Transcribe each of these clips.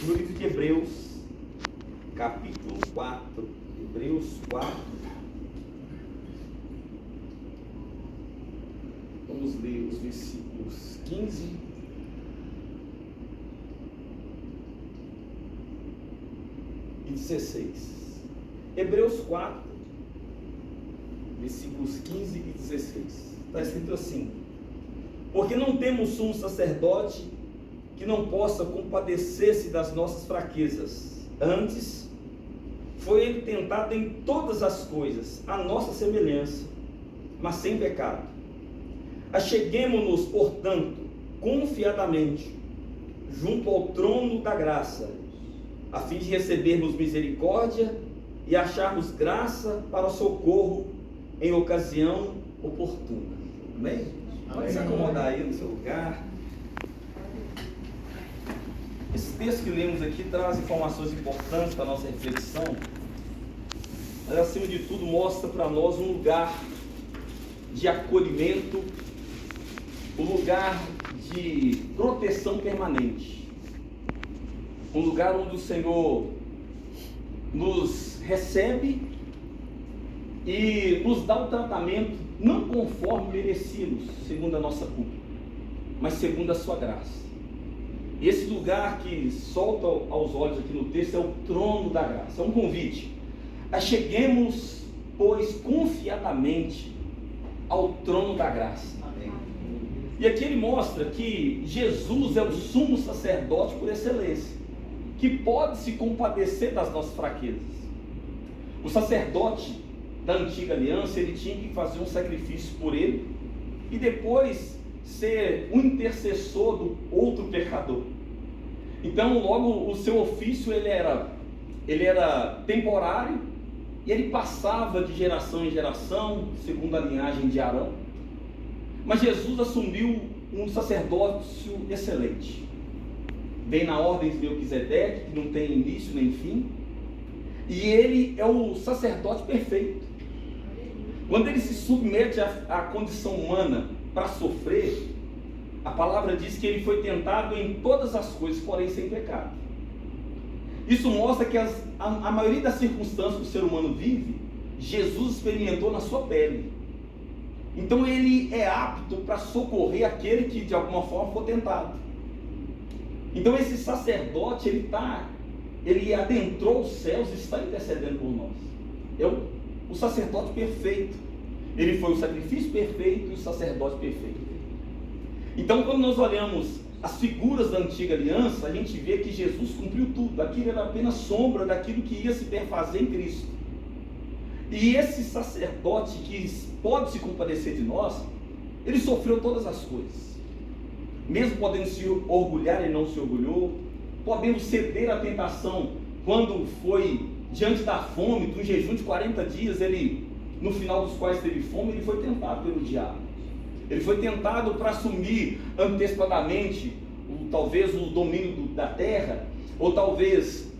no livro de Hebreus, capítulo 4, Hebreus 4, vamos ler os versículos 15 e 16. Hebreus 4, versículos 15 e 16. Está escrito assim: porque não temos sumo sacerdote que não possa compadecer-se das nossas fraquezas. Antes, foi ele tentado em todas as coisas, à nossa semelhança, mas sem pecado. Acheguemo-nos, portanto, confiadamente, junto ao trono da graça, a fim de recebermos misericórdia e acharmos graça para socorro em ocasião oportuna. Amém? Pode se acomodar aí no seu lugar. Esse texto que lemos aqui traz informações importantes para a nossa reflexão, mas acima de tudo mostra para nós um lugar de acolhimento, um lugar de proteção permanente, um lugar onde o Senhor nos recebe e nos dá o tratamento não conforme merecíamos, segundo a nossa culpa, mas segundo a sua graça. E esse lugar que solta aos olhos aqui no texto é o trono da graça, é um convite. Acheguemos, pois, confiadamente ao trono da graça. Amém. E aqui ele mostra que Jesus é o sumo sacerdote por excelência, que pode se compadecer das nossas fraquezas. O sacerdote da antiga aliança, ele tinha que fazer um sacrifício por ele e depois ser um intercessor do outro pecador. Então logo o seu ofício ele era temporário e ele passava de geração em geração, segundo a linhagem de Arão. Mas Jesus assumiu um sacerdócio excelente, vem na ordem de Melquisedeque, que não tem início nem fim, e ele é o sacerdote perfeito. Quando ele se submete à condição humana para sofrer, a palavra diz que ele foi tentado em todas as coisas, porém sem pecado. Isso mostra que a maioria das circunstâncias que o ser humano vive, Jesus experimentou na sua pele. Então ele é apto para socorrer aquele que de alguma forma for tentado. Então esse sacerdote, ele adentrou os céus e está intercedendo por nós. É o sacerdote perfeito. Ele foi o sacrifício perfeito e o sacerdote perfeito. Então quando nós olhamos as figuras da antiga aliança, a gente vê que Jesus cumpriu tudo. Aquilo era apenas sombra daquilo que ia se perfazer em Cristo. E esse sacerdote que pode se compadecer de nós, ele sofreu todas as coisas. Mesmo podendo se orgulhar, ele não se orgulhou. Podendo ceder à tentação, quando foi diante da fome, do jejum de 40 dias, no final dos quais teve fome, ele foi tentado pelo diabo. Ele foi tentado para assumir antecipadamente, talvez o domínio da terra, ou talvez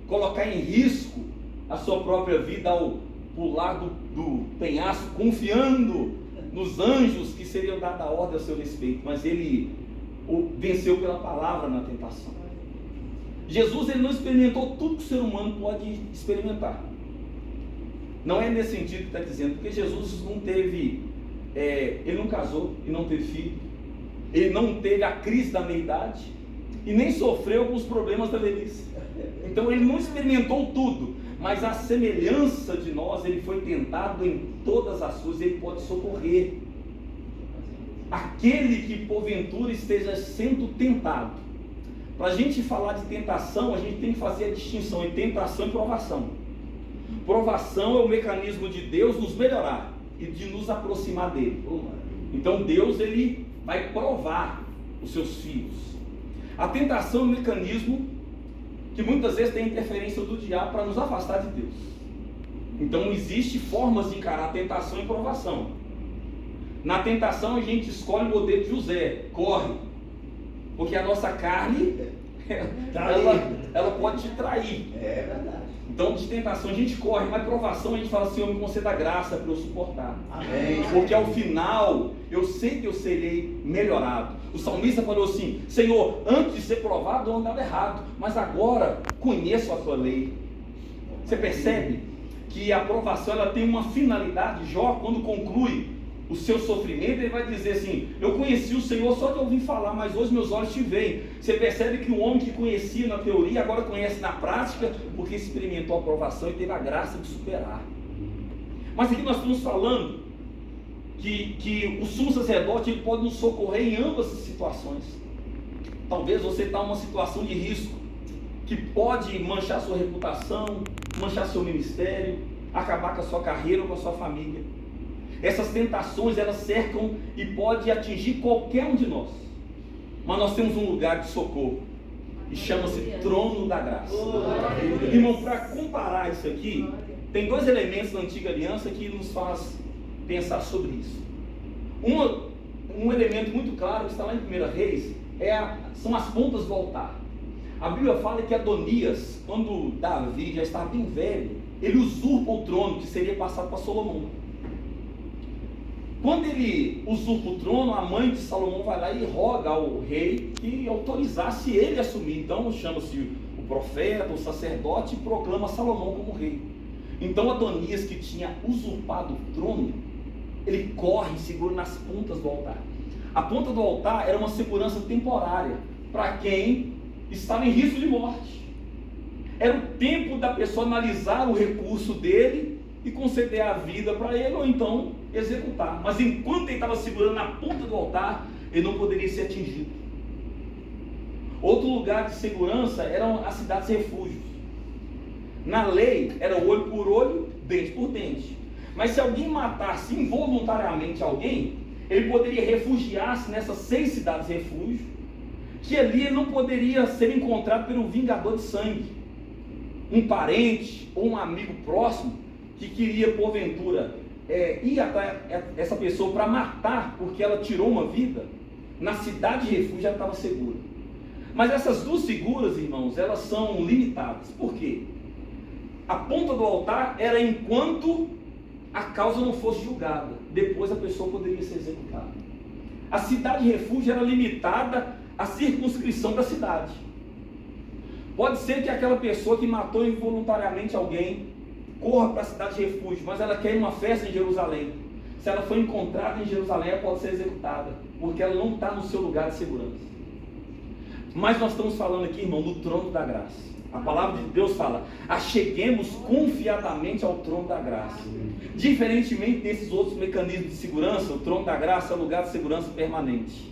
colocar em risco a sua própria vida ao pular do penhasco, confiando nos anjos que seriam dar a ordem a seu respeito. Mas ele venceu pela palavra na tentação. Jesus ele não experimentou tudo que o ser humano pode experimentar. Não é nesse sentido que está dizendo, porque Jesus não teve, ele não casou e não teve filho, ele não teve a crise da meia-idade e nem sofreu com os problemas da velhice. Então ele não experimentou tudo, mas a semelhança de nós, ele foi tentado em todas as coisas, ele pode socorrer aquele que porventura esteja sendo tentado. Para a gente falar de tentação, a gente tem que fazer a distinção entre tentação e provação. Provação é o mecanismo de Deus nos melhorar e de nos aproximar dele. Então Deus ele vai provar os seus filhos. A tentação é um mecanismo que muitas vezes tem interferência do diabo para nos afastar de Deus. Então existem formas de encarar a tentação e provação. Na tentação a gente escolhe o modelo de José, corre, porque a nossa carne ela pode te trair. É verdade. Então de tentação a gente corre, mas provação a gente fala, Senhor, me conceda graça para eu suportar. Amém. Porque ao final eu sei que eu serei melhorado. O salmista falou assim: Senhor, antes de ser provado eu andava errado, mas agora conheço a tua lei. Você percebe que a aprovação ela tem uma finalidade. Jó, quando conclui o seu sofrimento, ele vai dizer assim: eu conheci o Senhor só de ouvir falar, mas hoje meus olhos te veem. Você percebe que o homem que conhecia na teoria agora conhece na prática, porque experimentou a aprovação e teve a graça de superar. Mas aqui nós estamos falando que o sumo sacerdote ele pode nos socorrer em ambas as situações. Talvez você está em uma situação de risco que pode manchar sua reputação, manchar seu ministério, acabar com a sua carreira ou com a sua família. Essas tentações elas cercam e podem atingir qualquer um de nós. Mas nós temos um lugar de socorro e chama-se trono da graça. Irmão, para comparar isso aqui, tem dois elementos da antiga aliança que nos faz pensar sobre isso. Um elemento muito claro que está lá em 1 Reis são as pontas do altar. A Bíblia fala que Adonias, quando Davi já estava bem velho, ele usurpa o trono que seria passado para Salomão. Quando ele usurpa o trono, a mãe de Salomão vai lá e roga ao rei que autorizasse ele a assumir. Então chama-se o profeta, o sacerdote, e proclama Salomão como rei. Então Adonias, que tinha usurpado o trono, ele corre e segura nas pontas do altar. A ponta do altar era uma segurança temporária para quem estava em risco de morte. Era o tempo da pessoa analisar o recurso dele e conceder a vida para ele, ou então executar. Mas enquanto ele estava segurando na ponta do altar, ele não poderia ser atingido. Outro lugar de segurança eram as cidades refúgios. Na lei era olho por olho, dente por dente. Mas se alguém matasse involuntariamente alguém, ele poderia refugiar-se nessas 6 cidades refúgio, que ali ele não poderia ser encontrado pelo vingador de sangue, um parente ou um amigo próximo que queria porventura ir até essa pessoa para matar porque ela tirou uma vida. Na cidade de refúgio ela estava segura. Mas essas 2 seguras, irmãos, elas são limitadas. Por quê? A ponta do altar era enquanto a causa não fosse julgada. Depois a pessoa poderia ser executada. A cidade de refúgio era limitada à circunscrição da cidade. Pode ser que aquela pessoa que matou involuntariamente alguém corra para a cidade de refúgio, mas ela quer uma festa em Jerusalém. Se ela for encontrada em Jerusalém, ela pode ser executada, porque ela não está no seu lugar de segurança. Mas nós estamos falando aqui, irmão, do trono da graça. A palavra de Deus fala: acheguemos confiadamente ao trono da graça. Diferentemente desses outros mecanismos de segurança, o trono da graça é um lugar de segurança permanente.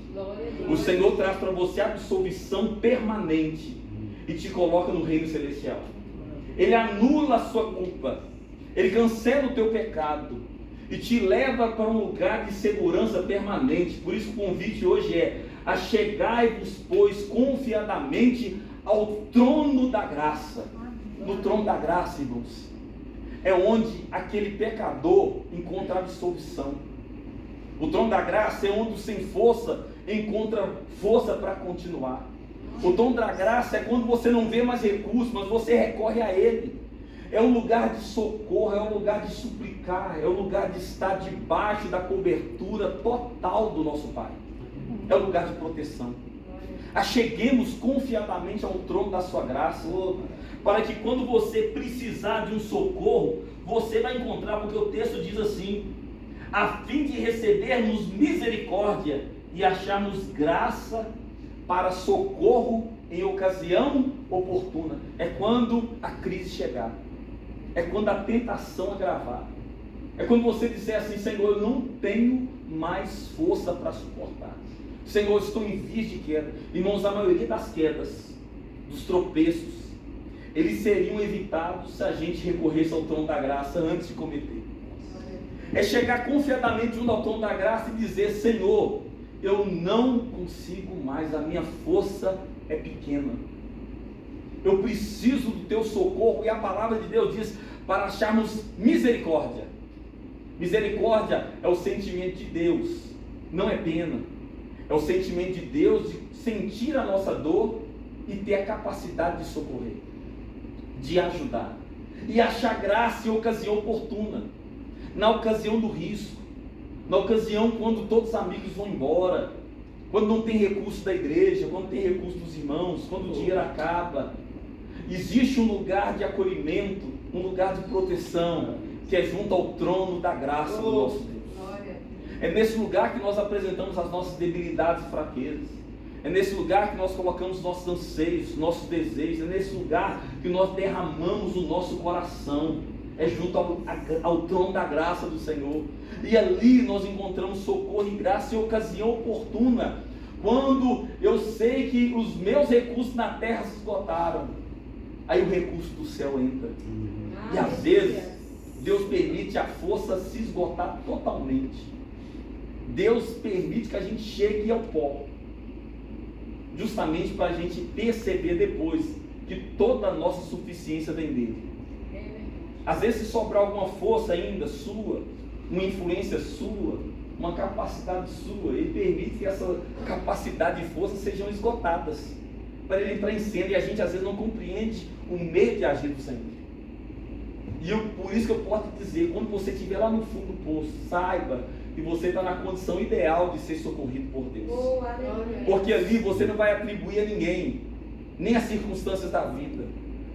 O Senhor traz para você absolvição permanente e te coloca no reino celestial. Ele anula a sua culpa, ele cancela o teu pecado e te leva para um lugar de segurança permanente. Por isso o convite hoje é: achegai-vos, pois, confiadamente ao trono da graça. No trono da graça, irmãos, é onde aquele pecador encontra absolvição. O trono da graça é onde o sem força encontra força para continuar. O trono da graça é quando você não vê mais recursos, mas você recorre a Ele. É um lugar de socorro, é um lugar de suplicar, é um lugar de estar debaixo da cobertura total do nosso Pai. É um lugar de proteção. Acheguemos confiadamente ao trono da sua graça, para que quando você precisar de um socorro, você vai encontrar, porque o texto diz assim: a fim de recebermos misericórdia e acharmos graça para socorro em ocasião oportuna. É quando a crise chegar, é quando a tentação agravar, é quando você disser assim: Senhor, eu não tenho mais força para suportar. Senhor, estou em vias de queda. Irmãos, a maioria das quedas, dos tropeços, eles seriam evitados se a gente recorresse ao trono da graça antes de cometer. É chegar confiadamente junto ao trono da graça e dizer: Senhor, eu não consigo mais, a minha força é pequena, eu preciso do teu socorro. E a palavra de Deus diz para acharmos misericórdia. Misericórdia é o sentimento de Deus, não é pena. É o sentimento de Deus de sentir a nossa dor e ter a capacidade de socorrer, de ajudar e achar graça em ocasião oportuna, na ocasião do risco, na ocasião quando todos os amigos vão embora, quando não tem recurso da igreja, quando tem recurso dos irmãos, quando o dinheiro acaba. Existe um lugar de acolhimento, um lugar de proteção, que é junto ao trono da graça do nosso Deus. É nesse lugar que nós apresentamos as nossas debilidades e fraquezas. É nesse lugar que nós colocamos nossos anseios, nossos desejos. É nesse lugar que nós derramamos o nosso coração. É junto ao trono da graça do Senhor. E ali nós encontramos socorro e graça em ocasião oportuna. Quando eu sei que os meus recursos na terra se esgotaram, aí o recurso do céu entra. E às vezes Deus permite a força se esgotar totalmente. Deus permite que a gente chegue ao pó, justamente para a gente perceber depois que toda a nossa suficiência vem dele. Às vezes, se sobrar alguma força ainda sua, uma influência sua, uma capacidade sua, ele permite que essa capacidade e força sejam esgotadas, para ele entrar em cena, e a gente às vezes não compreende o meio de agir do Senhor. E por isso que eu posso dizer, quando você estiver lá no fundo do poço, saiba que você está na condição ideal de ser socorrido por Deus. Porque ali você não vai atribuir a ninguém, nem as circunstâncias da vida.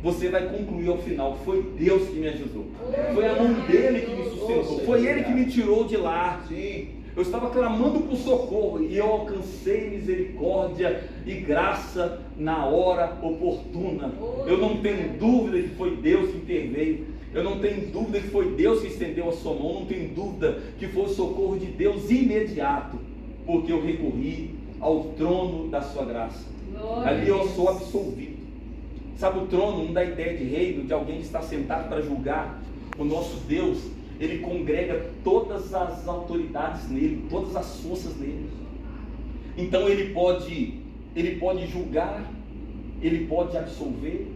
Você vai concluir ao final, foi Deus que me ajudou. Foi a mão dele que me sustentou. Foi ele que me tirou de lá. Eu estava clamando por socorro e eu alcancei misericórdia e graça na hora oportuna. Eu não tenho dúvida que foi Deus que interveio. Eu não tenho dúvida que foi Deus que estendeu a sua mão. Não tenho dúvida que foi o socorro de Deus imediato, porque eu recorri ao trono da sua graça. Ali eu sou absolvido. Sabe, o trono não dá ideia de reino, de alguém que está sentado para julgar. O nosso Deus, ele congrega todas as autoridades nele, todas as forças nele. Então ele pode julgar, ele pode absolver,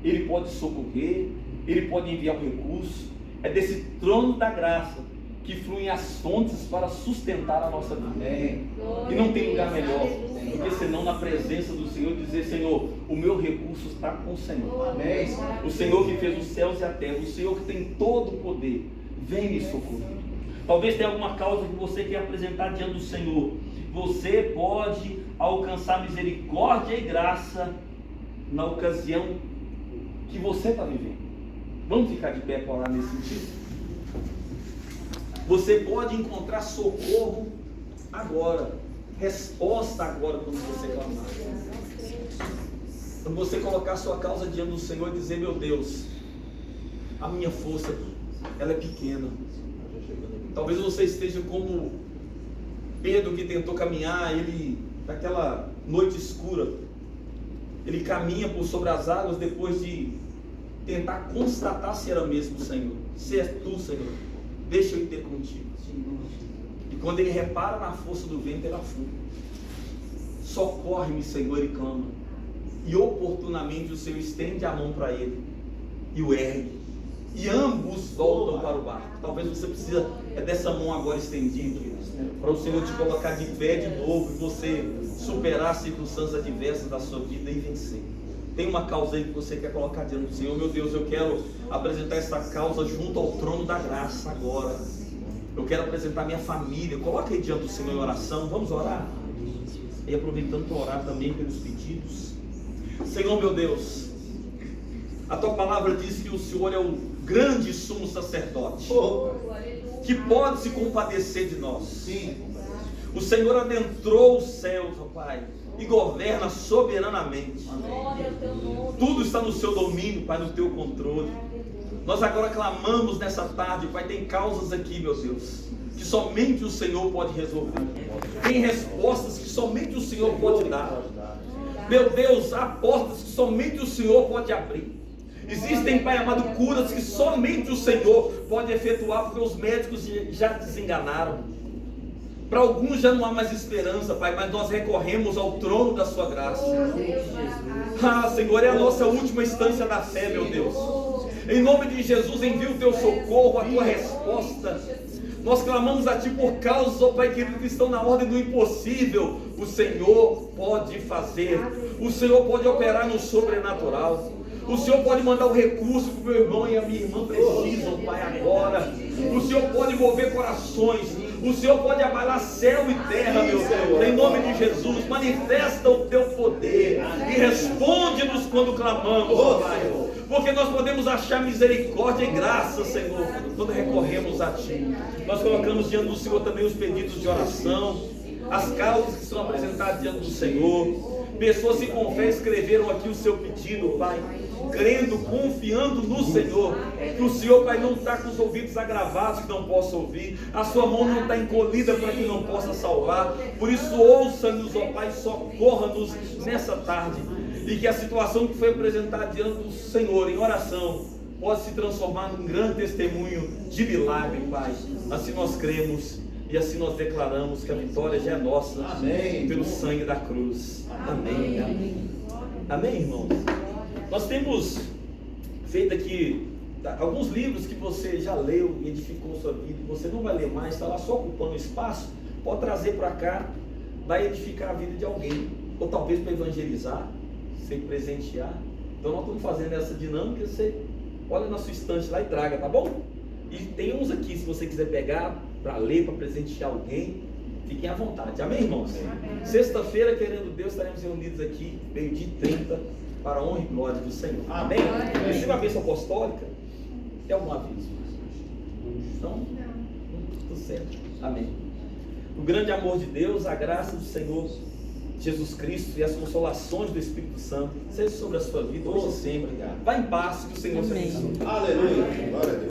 ele pode socorrer, ele pode enviar um recurso. É desse trono da graça que fluem as fontes para sustentar a nossa vida. E não tem lugar melhor do que senão na presença do Senhor dizer: Senhor, o meu recurso está com o Senhor. O Senhor que fez os céus e a terra, o Senhor que tem todo o poder, vem me socorrer. Talvez tenha alguma causa que você quer apresentar diante do Senhor. Você pode alcançar misericórdia e graça na ocasião que você está vivendo. Vamos ficar de pé para orar nesse sentido? Você pode encontrar socorro agora, resposta agora quando você clamar. Quando você colocar a sua causa diante do Senhor e dizer: meu Deus, a minha força, ela é pequena. Talvez você esteja como Pedro, que tentou caminhar, ele, naquela noite escura, ele caminha por sobre as águas depois de tentar constatar se era mesmo o Senhor. Se é tu, Senhor, deixa eu ir ter contigo. E quando ele repara na força do vento, ele afunda. Socorre-me, Senhor, e clama. E oportunamente o Senhor estende a mão para ele e o ergue. E ambos voltam para o barco. Talvez você precise dessa mão agora estendida, para o Senhor te colocar de pé de novo e você superar as circunstâncias adversas da sua vida e vencer. Tem uma causa aí que você quer colocar diante do Senhor. Meu Deus, eu quero apresentar essa causa junto ao trono da graça agora. Eu quero apresentar minha família. Coloca aí diante do Senhor em oração. Vamos orar? E aproveitando para orar também pelos pedidos. Senhor, meu Deus, a tua palavra diz que o Senhor é o grande sumo sacerdote, que pode se compadecer de nós. Sim. O Senhor adentrou os céus, ó Pai, e governa soberanamente. Tudo está no seu domínio, Pai, no teu controle. Nós agora clamamos nessa tarde, Pai, tem causas aqui, meu Deus, que somente o Senhor pode resolver. Tem respostas que somente o Senhor pode dar. Meu Deus, há portas que somente o Senhor pode abrir. Existem, Pai amado, curas que somente o Senhor pode efetuar, porque os médicos já desenganaram. Para alguns já não há mais esperança, Pai, mas nós recorremos ao trono da sua graça. Ah, Senhor, é a nossa última instância da fé, meu Deus. Em nome de Jesus, envia o teu socorro, a tua resposta. Nós clamamos a Ti por causas, ó Pai querido, que estão na ordem do impossível. O Senhor pode fazer. O Senhor pode operar no sobrenatural. O Senhor pode mandar o recurso que o meu irmão e a minha irmã precisam, Pai, agora. O Senhor pode mover corações. O Senhor pode abalar céu e terra, meu Deus. Em nome de Jesus, manifesta o teu poder e responde-nos quando clamamos, Pai. Porque nós podemos achar misericórdia e graça, Senhor, quando recorremos a Ti. Nós colocamos diante do Senhor também os pedidos de oração, as causas que são apresentadas diante do Senhor. Pessoas que com fé escreveram aqui o seu pedido, Pai, crendo, confiando no Senhor, que o Senhor, Pai, não está com os ouvidos agravados que não possa ouvir, a sua mão não está encolhida para que não possa salvar. Por isso ouça-nos, ó Pai, socorra-nos nessa tarde, e que a situação que foi apresentada diante do Senhor em oração possa se transformar num grande testemunho de milagre, Pai. Assim nós cremos e assim nós declaramos que a vitória já é nossa. Amém. Pelo sangue da cruz. Amém. Amém. Amém, irmãos. Nós temos feito aqui alguns livros que você já leu e edificou sua vida, você não vai ler mais, está lá só ocupando espaço. Pode trazer para cá, vai edificar a vida de alguém, ou talvez para evangelizar, você presentear. Então nós estamos fazendo essa dinâmica. Você olha na sua estante lá e traga, tá bom? E tem uns aqui, se você quiser pegar para ler, para presentear alguém, fiquem à vontade. Amém, irmãos? Sexta-feira, querendo Deus, estaremos reunidos aqui, 12h30, para a honra e glória do Senhor. Amém? Receba a bênção apostólica. Tem algum aviso? Não? Tudo certo. Amém. O grande amor de Deus, a graça do Senhor Jesus Cristo e as consolações do Espírito Santo seja sobre a sua vida hoje e sempre. Vá em paz, que o Senhor te abençoe. Aleluia. Glória a Deus.